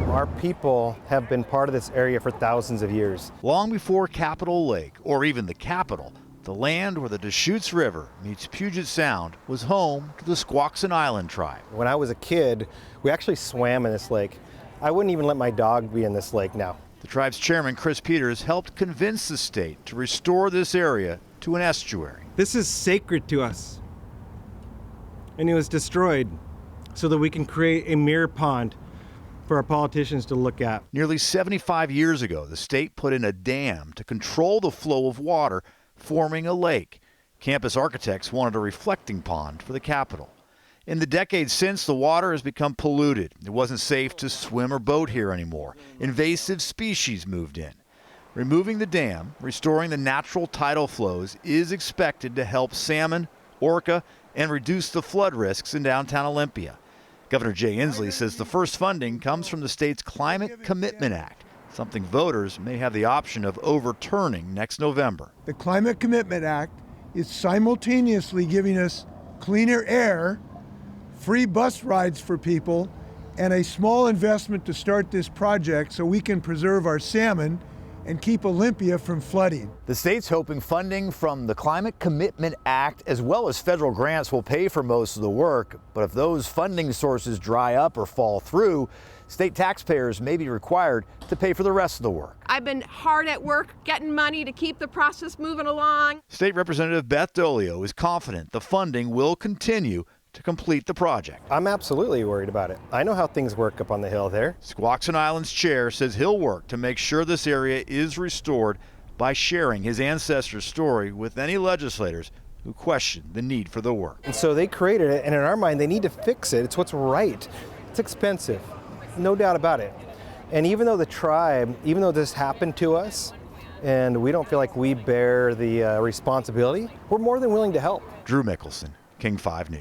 Our people have been part of this area for thousands of years. Long before Capitol Lake, or even the Capitol, the land where the Deschutes River meets Puget Sound was home to the Squaxin Island tribe. When I was a kid, we actually swam in this lake. I wouldn't even let my dog be in this lake now. The tribe's chairman, Chris Peters, helped convince the state to restore this area to an estuary. This is sacred to us, and it was destroyed so that we can create a mirror pond for our politicians to look at. Nearly 75 years ago, the state put in a dam to control the flow of water, forming a lake. Campus architects wanted a reflecting pond for the Capitol. In the decades since, the water has become polluted. It wasn't safe to swim or boat here anymore. Invasive species moved in. Removing the dam, restoring the natural tidal flows is expected to help salmon, orca, and reduce the flood risks in downtown Olympia. Governor Jay Inslee says the first funding comes from the state's Climate Commitment Act, something voters may have the option of overturning next November. The Climate Commitment Act is simultaneously giving us cleaner air, free bus rides for people, and a small investment to start this project so we can preserve our salmon and keep Olympia from flooding. The state's hoping funding from the Climate Commitment Act as well as federal grants will pay for most of the work. But if those funding sources dry up or fall through, state taxpayers may be required to pay for the rest of the work. I've been hard at work getting money to keep the process moving along. State Representative Beth Dolio is confident the funding will continue to complete the project. I'm absolutely worried about it. I know how things work up on the hill there. Squaxin Island's chair says he'll work to make sure this area is restored by sharing his ancestors' story with any legislators who question the need for the work. And so they created it, and in our mind, they need to fix it. It's what's right. It's expensive, no doubt about it. And even though the tribe, even though this happened to us, and we don't feel like we bear the responsibility, we're more than willing to help. Drew Mickelson, King 5 News.